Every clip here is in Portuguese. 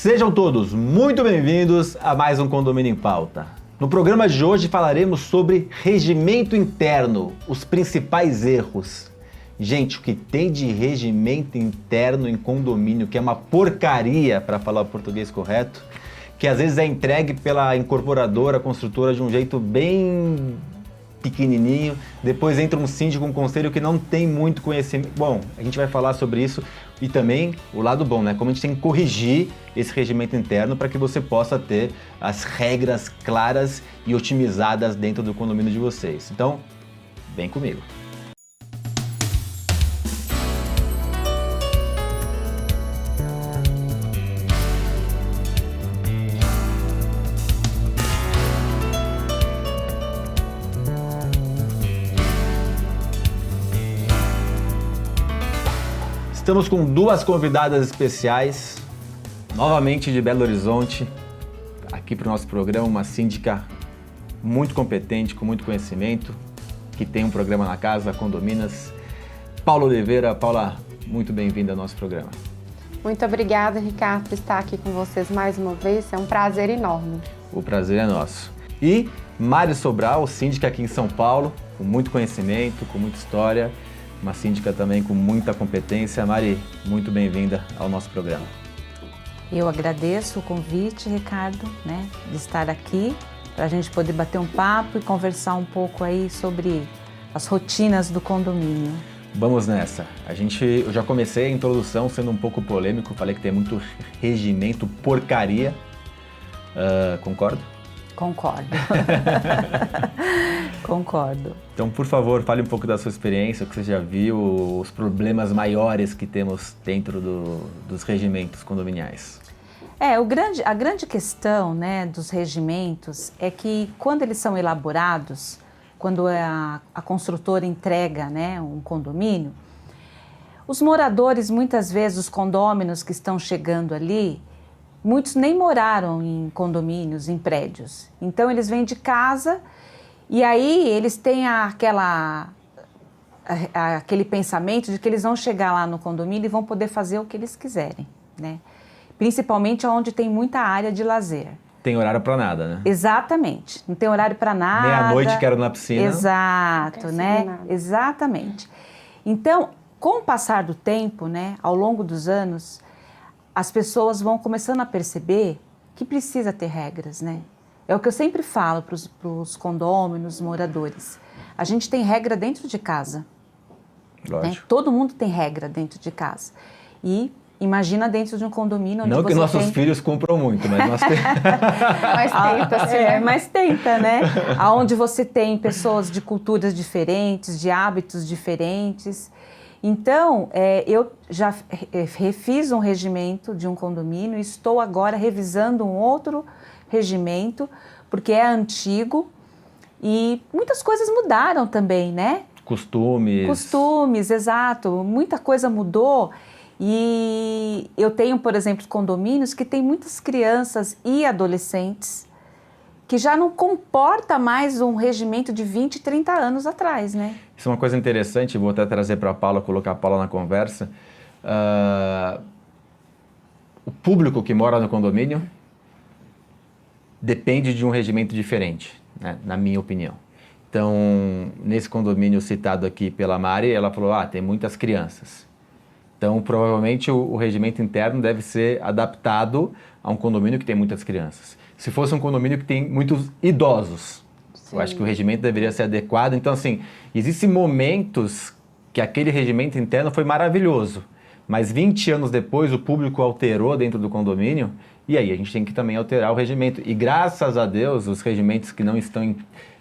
Sejam todos muito bem-vindos a mais um Condomínio em Pauta. No programa de hoje falaremos sobre regimento interno, os principais erros. Gente, o que tem de regimento interno em condomínio, que é uma porcaria, para falar o português correto, que às vezes é entregue pela incorporadora, construtora de um jeito bem pequenininho, depois entra um síndico, um conselho que não tem muito conhecimento. Bom, a gente vai falar sobre isso e também o lado bom, né? Como a gente tem que corrigir esse regimento interno para que você possa ter as regras claras e otimizadas dentro do condomínio de vocês. Então, vem comigo. Estamos com duas convidadas especiais, novamente de Belo Horizonte, aqui para o nosso programa, uma síndica muito competente, com muito conhecimento, que tem um programa na casa, Condomínias. Paula Oliveira. Paula, muito bem-vinda ao nosso programa. Muito obrigada, Ricardo, por estar aqui com vocês mais uma vez, é um prazer enorme. O prazer é nosso. E Mari Sobral, síndica aqui em São Paulo, com muito conhecimento, com muita história, uma síndica também com muita competência. Mari, muito bem-vinda ao nosso programa. Eu agradeço o convite, Ricardo, de estar aqui para a gente poder bater um papo e conversar um pouco aí sobre as rotinas do condomínio. Vamos nessa. Eu já comecei a introdução sendo um pouco polêmico, falei que tem muito regimento porcaria. Concordo? Concordo. Concordo. Então, por favor, fale um pouco da sua experiência, o que você já viu, os problemas maiores que temos dentro dos regimentos condominiais. A grande questão, dos regimentos é que quando eles são elaborados, quando a construtora entrega, um condomínio, os moradores, muitas vezes, os condôminos que estão chegando ali, muitos nem moraram em condomínios, em prédios. Então, eles vêm de casa e aí eles têm aquele pensamento de que eles vão chegar lá no condomínio e vão poder fazer o que eles quiserem, Principalmente onde tem muita área de lazer. Tem horário para nada, né? Exatamente. Não tem horário para nada. Meia-noite quero na piscina. Exato, Exatamente. Então, com o passar do tempo, ao longo dos anos, as pessoas vão começando a perceber que precisa ter regras, É o que eu sempre falo para os condôminos, moradores. A gente tem regra dentro de casa. Lógico. Todo mundo tem regra dentro de casa. E imagina dentro de um condomínio onde não você que nossos tem... filhos cumpram muito, mas nós temos... Mas tenta-se, Mas tenta, Onde você tem pessoas de culturas diferentes, de hábitos diferentes. Então, eu já refiz um regimento de um condomínio e estou agora revisando um outro regimento, porque é antigo e muitas coisas mudaram também, Costumes, exato. Muita coisa mudou e eu tenho, por exemplo, condomínios que tem muitas crianças e adolescentes que já não comporta mais um regimento de 20, 30 anos atrás, Isso é uma coisa interessante, vou até trazer para a Paula, colocar a Paula na conversa. O público que mora no condomínio depende de um regimento diferente, na minha opinião. Então, nesse condomínio citado aqui pela Mari, ela falou, tem muitas crianças. Então, provavelmente o regimento interno deve ser adaptado a um condomínio que tem muitas crianças. Se fosse um condomínio que tem muitos idosos, sim, eu acho que o regimento deveria ser adequado. Então, assim, existem momentos que aquele regimento interno foi maravilhoso, mas 20 anos depois o público alterou dentro do condomínio e aí a gente tem que também alterar o regimento. E graças a Deus, os regimentos que não estão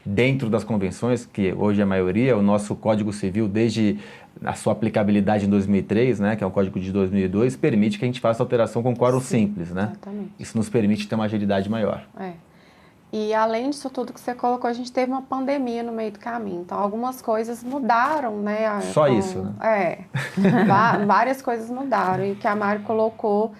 dentro das convenções, que hoje é a maioria, o nosso Código Civil, desde a sua aplicabilidade em 2003, que é o Código de 2002, permite que a gente faça alteração com quórum simples, Exatamente. Isso nos permite ter uma agilidade maior. E além disso tudo que você colocou, a gente teve uma pandemia no meio do caminho, então algumas coisas mudaram, Só isso, Várias coisas mudaram, e o que a Mari colocou,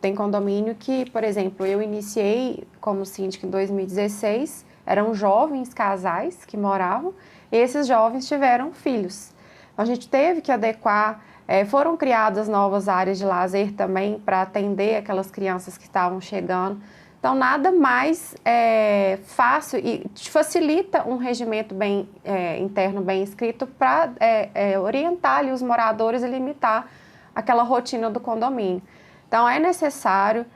tem condomínio que, por exemplo, eu iniciei como síndica em 2016, eram jovens casais que moravam, e esses jovens tiveram filhos. A gente teve que adequar Foram criadas novas áreas de lazer também para atender aquelas crianças que estavam chegando. Então, nada mais fácil e facilita um regimento interno bem escrito para orientar ali os moradores e limitar aquela rotina do condomínio. Então, é necessário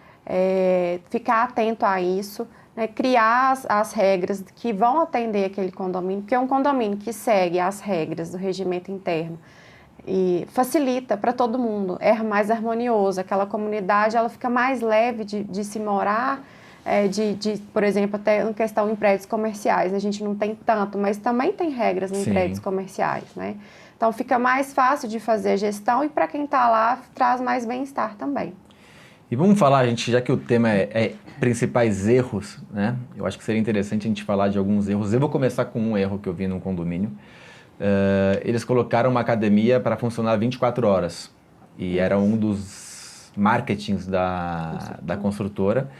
ficar atento a isso, né, criar as regras que vão atender aquele condomínio, porque é um condomínio que segue as regras do regimento interno e facilita para todo mundo, é mais harmonioso, aquela comunidade ela fica mais leve de se morar, por exemplo, até em questão em prédios comerciais, a gente não tem tanto, mas também tem regras em prédios comerciais, né? Então fica mais fácil de fazer a gestão e para quem está lá traz mais bem-estar também. E vamos falar, gente, já que o tema é principais erros, né? Eu acho que seria interessante a gente falar de alguns erros. Eu vou começar com um erro que eu vi num condomínio. Eles colocaram uma academia para funcionar 24 horas. E era um dos marketings da construtora.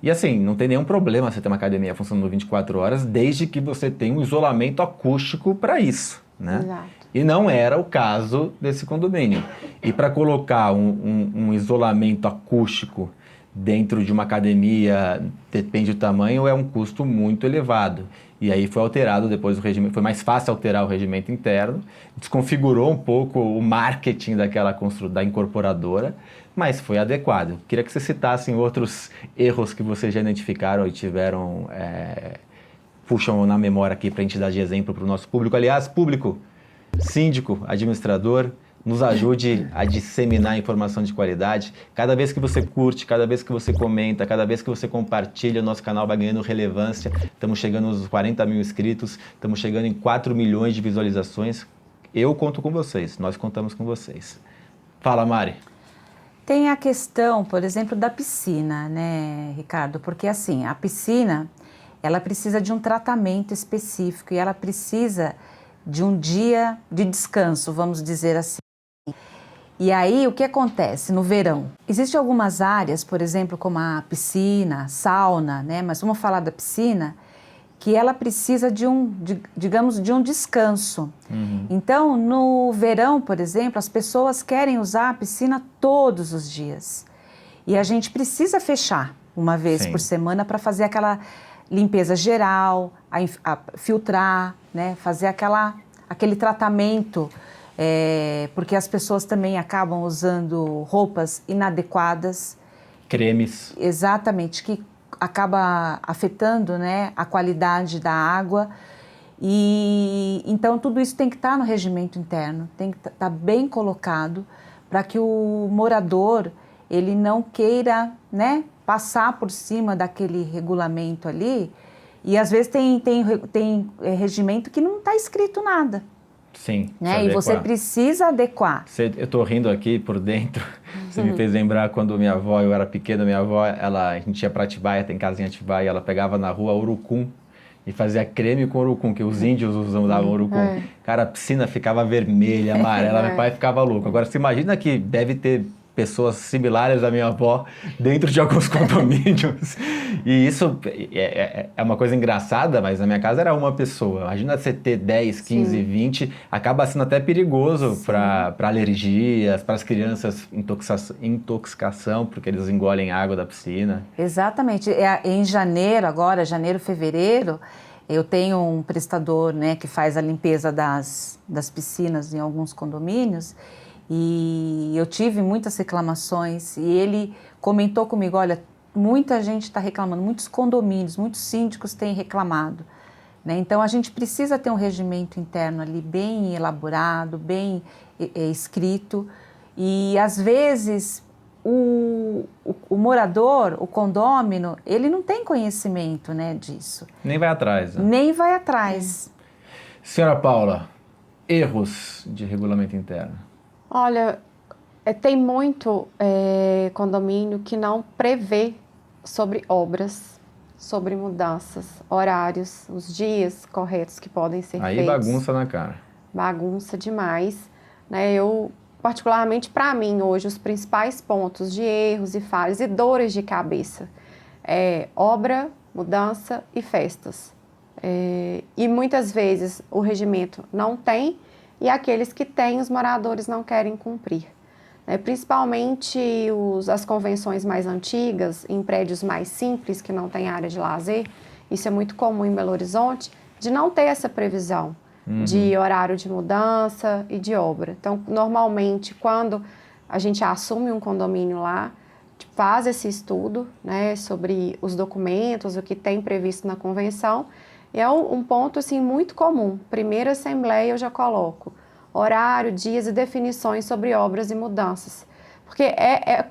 E assim, não tem nenhum problema você ter uma academia funcionando 24 horas, desde que você tenha um isolamento acústico para isso, né? Exato. E não era o caso desse condomínio. E para colocar um isolamento acústico dentro de uma academia, depende do tamanho, é um custo muito elevado. E aí foi alterado depois o regimento, foi mais fácil alterar o regimento interno, desconfigurou um pouco o marketing da incorporadora, mas foi adequado. Queria que você citasse outros erros que vocês já identificaram e tiveram, puxam na memória aqui para a gente dar de exemplo para o nosso público. Aliás, público, síndico, administrador, nos ajude a disseminar informação de qualidade. Cada vez que você curte, cada vez que você comenta, cada vez que você compartilha, o nosso canal vai ganhando relevância. Estamos chegando aos 40 mil inscritos, estamos chegando em 4 milhões de visualizações. Eu conto com vocês, nós contamos com vocês. Fala, Mari. Tem a questão, por exemplo, da piscina, né, Ricardo? Porque assim, a piscina, ela precisa de um tratamento específico e ela precisa de um dia de descanso, vamos dizer assim. E aí, o que acontece no verão? Existem algumas áreas, por exemplo, como a piscina, sauna, né? Mas vamos falar da piscina, que ela precisa digamos, de um descanso. Uhum. Então, no verão, por exemplo, as pessoas querem usar a piscina todos os dias. E a gente precisa fechar uma vez por semana para fazer aquela limpeza geral, a filtrar, né? Fazer aquele tratamento, porque as pessoas também acabam usando roupas inadequadas. Cremes. Exatamente, que acaba afetando, né, a qualidade da água. E então tudo isso tem que estar no regimento interno, tem que estar bem colocado para que o morador ele não queira, né, passar por cima daquele regulamento ali. E às vezes tem regimento que não está escrito nada. Sim. Né? E você precisa adequar. Eu estou rindo aqui por dentro. Você me fez lembrar quando minha avó, eu era pequena, minha avó, a gente ia para Atibaia, tem casa em Atibaia, ela pegava na rua urucum e fazia creme com urucum, que os índios usavam urucum. Cara, a piscina ficava vermelha, amarela, meu pai ficava louco. Agora, você imagina que deve ter pessoas similares à minha avó dentro de alguns condomínios. E isso é uma coisa engraçada, mas na minha casa era uma pessoa. Imagina você ter 10, 15, Sim. 20, acaba sendo até perigoso para alergias, para as crianças, intoxicação, porque eles engolem água da piscina. Exatamente. Em janeiro, agora, janeiro, fevereiro, eu tenho um prestador, né, que faz a limpeza das piscinas em alguns condomínios. E eu tive muitas reclamações e ele comentou comigo, olha, muita gente está reclamando, muitos condomínios, muitos síndicos têm reclamado, né? Então a gente precisa ter um regimento interno ali bem elaborado, bem escrito e às vezes o morador, o condômino, ele não tem conhecimento, né, disso. Nem vai atrás. Né? Nem vai atrás. Senhora Paula, erros de regulamento interno. Olha, tem muito condomínio que não prevê sobre obras, sobre mudanças, horários, os dias corretos que podem ser feitos. Aí bagunça na cara. Bagunça demais, né? Particularmente para mim, hoje, os principais pontos de erros e falhas e dores de cabeça é obra, mudança e festas. E muitas vezes o regimento não tem e aqueles que têm, os moradores não querem cumprir. Principalmente as convenções mais antigas, em prédios mais simples, que não tem área de lazer, isso é muito comum em Belo Horizonte, de não ter essa previsão de horário de mudança e de obra. Então, normalmente, quando a gente assume um condomínio lá, faz esse estudo, né, sobre os documentos, o que tem previsto na convenção, e é um ponto assim, muito comum. Primeira assembleia eu já coloco horário, dias e definições sobre obras e mudanças. Porque é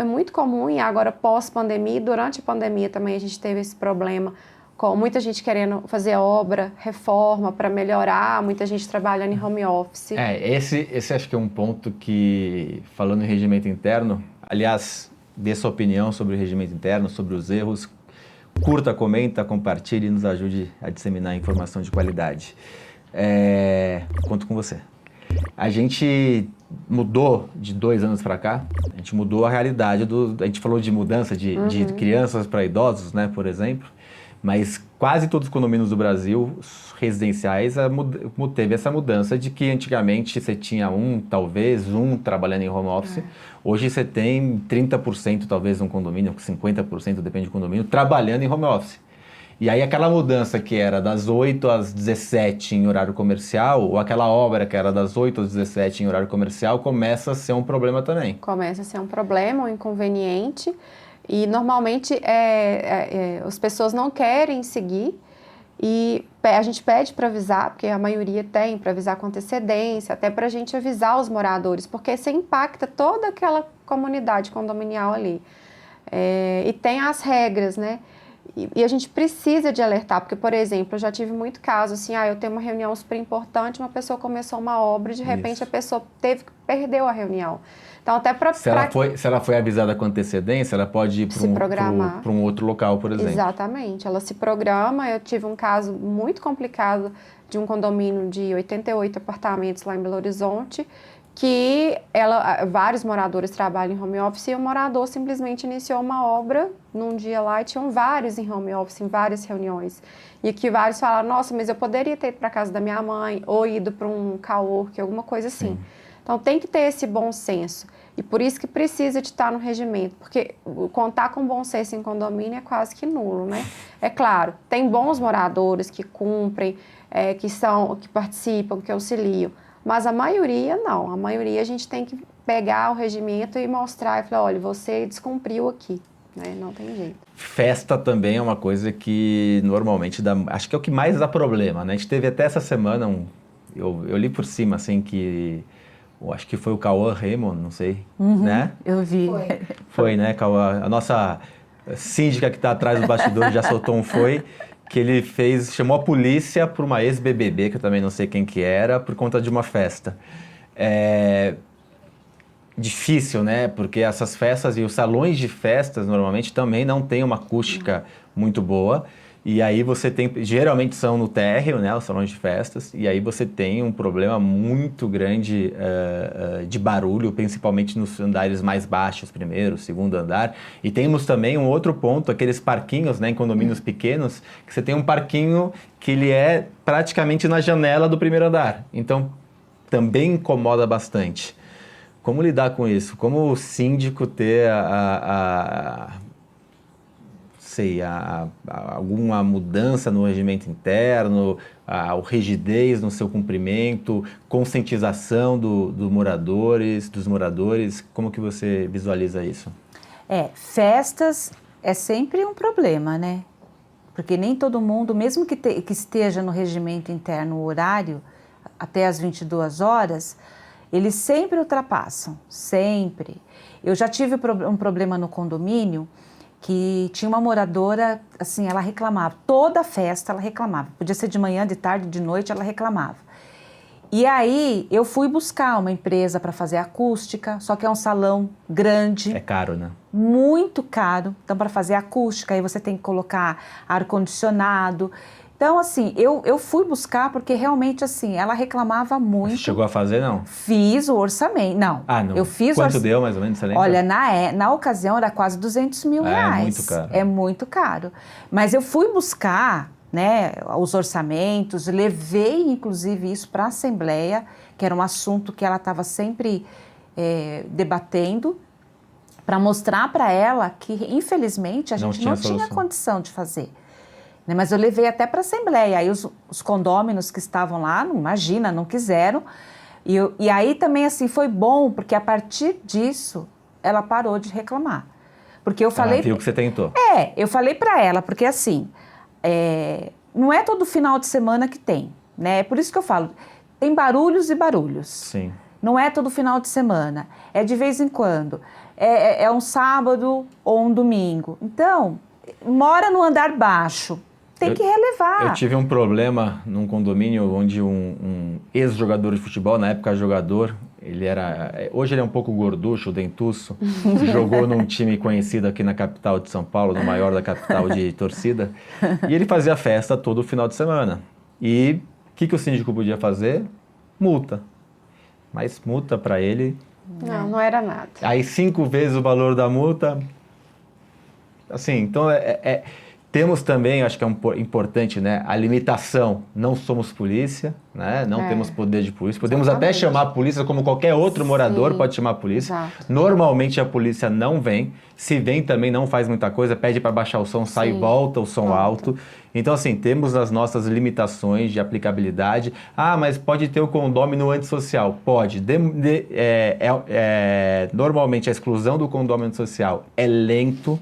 muito comum, e agora pós-pandemia, durante a pandemia também a gente teve esse problema, com muita gente querendo fazer obra, reforma para melhorar, muita gente trabalhando em home office. Esse acho que é um ponto que, falando em regimento interno, aliás, dê sua opinião sobre o regimento interno, sobre os erros, curta, comenta, compartilhe e nos ajude a disseminar informação de qualidade. Conto com você. A gente mudou de 2 anos para cá, a gente mudou a realidade, a gente falou de mudança de crianças para idosos, né, por exemplo, mas quase todos os condomínios do Brasil, residenciais, teve essa mudança de que antigamente você tinha talvez um trabalhando em home office, hoje você tem 30% talvez um condomínio, 50% depende do condomínio, trabalhando em home office. E aí aquela mudança que era das 8 às 17 em horário comercial, ou aquela obra que era das 8 às 17 em horário comercial, começa a ser um problema também. Começa a ser um problema, um inconveniente, e normalmente as pessoas não querem seguir, e a gente pede para avisar, porque a maioria tem, para avisar com antecedência, até para a gente avisar os moradores, porque isso impacta toda aquela comunidade condominial ali. E tem as regras, né? E a gente precisa de alertar, porque, por exemplo, eu já tive muito caso, assim, eu tenho uma reunião super importante, uma pessoa começou uma obra e, de repente, a pessoa perdeu a reunião. Então, até para... Se ela foi avisada com antecedência, ela pode ir para um outro local, por exemplo. Exatamente, ela se programa. Eu tive um caso muito complicado de um condomínio de 88 apartamentos lá em Belo Horizonte, que vários moradores trabalham em home office, e o morador simplesmente iniciou uma obra num dia lá, e tinham vários em home office, em várias reuniões. E que vários falaram, nossa, mas eu poderia ter ido para casa da minha mãe, ou ido para um cowork, alguma coisa assim. Sim. Então tem que ter esse bom senso. E por isso que precisa de estar no regimento, porque contar com bom senso em condomínio é quase que nulo, né? É claro, tem bons moradores que cumprem, que participam, que auxiliam, mas a maioria não. A maioria a gente tem que pegar o regimento e mostrar e falar, olha, você descumpriu aqui, né? Não tem jeito. Festa também é uma coisa que normalmente acho que é o que mais dá problema, né? A gente teve até essa semana eu li por cima, assim, que eu acho que foi o Cauã Raymond, não sei, né? Eu vi. Foi, né, Cauã? A nossa síndica que está atrás do bastidor já soltou um que ele chamou a polícia por uma ex-BBB, que eu também não sei quem que era, por conta de uma festa. Difícil, né? Porque essas festas e os salões de festas, normalmente, também não têm uma acústica muito boa. E aí você tem, geralmente são no térreo, né, os salões de festas, e aí você tem um problema muito grande de barulho, principalmente nos andares mais baixos, primeiro, segundo andar. E temos também um outro ponto, aqueles parquinhos, né, em condomínios pequenos, que você tem um parquinho que ele é praticamente na janela do primeiro andar. Então, também incomoda bastante. Como lidar com isso? Como o síndico ter alguma mudança no regimento interno, a rigidez no seu cumprimento, conscientização dos moradores, como que você visualiza isso? Festas é sempre um problema, né? Porque nem todo mundo, mesmo que esteja no regimento interno o horário, até as 22 horas, eles sempre ultrapassam, sempre. Eu já tive um problema no condomínio, que tinha uma moradora, assim, ela reclamava, toda festa ela reclamava, podia ser de manhã, de tarde, de noite, ela reclamava. E aí eu fui buscar uma empresa para fazer acústica, só que é um salão grande. É caro, né? Muito caro, então para fazer acústica, aí você tem que colocar ar-condicionado. Então, assim, eu fui buscar porque realmente, assim, ela reclamava muito. Você chegou a fazer, não? Fiz o orçamento, não. Não. Eu fiz Quanto deu, mais ou menos, você lembra? Olha, na ocasião era quase R$200 mil. É muito caro. É muito caro. Mas eu fui buscar né, os orçamentos, levei inclusive isso para a Assembleia, que era um assunto que ela estava sempre debatendo, para mostrar para ela que, infelizmente, a gente não tinha condição de fazer. Né? Mas eu levei até para a Assembleia, aí os condôminos que estavam lá, não imagina, não quiseram, e aí também assim foi bom, porque a partir disso ela parou de reclamar. Porque eu falei... Ela viu que você tentou. Eu falei para ela, porque assim, não é todo final de semana que tem, né? É por isso que eu falo, tem barulhos e barulhos. Sim. Não é todo final de semana, é de vez em quando. É um sábado ou um domingo. Então, mora no andar baixo, tem que relevar. Eu tive um problema num condomínio onde um ex-jogador de futebol, na época jogador, hoje ele é um pouco gorducho, dentuço, jogou num time conhecido aqui na capital de São Paulo, no maior da capital de torcida, e ele fazia festa todo final de semana. E o que o síndico podia fazer? Multa. Mas multa para ele... Não era nada. Aí 5 vezes o valor da multa. Assim, então temos também, acho que é importante, né, a limitação. Não somos polícia, né, não temos poder de polícia. Podemos até chamar a polícia como qualquer outro morador pode chamar a polícia. Exato. Normalmente a polícia não vem. Se vem também não faz muita coisa, pede para baixar o som, sai e volta o som alto. Então assim, temos as nossas limitações de aplicabilidade. Ah, mas pode ter o condômino antissocial? Pode. Normalmente a exclusão do condômino antissocial é lento.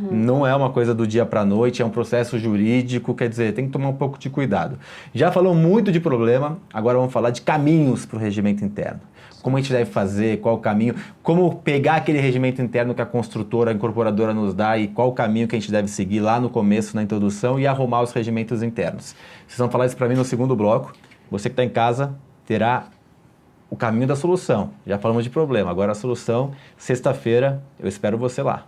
Não é uma coisa do dia para a noite, é um processo jurídico, quer dizer, tem que tomar um pouco de cuidado. Já falou muito de problema, agora vamos falar de caminhos para o regimento interno. Como a gente deve fazer, qual o caminho, como pegar aquele regimento interno que a construtora, a incorporadora nos dá e qual o caminho que a gente deve seguir lá no começo, na introdução, e arrumar os regimentos internos. Vocês vão falar isso para mim no segundo bloco. Você que está em casa terá o caminho da solução. Já falamos de problema, agora a solução, sexta-feira, eu espero você lá.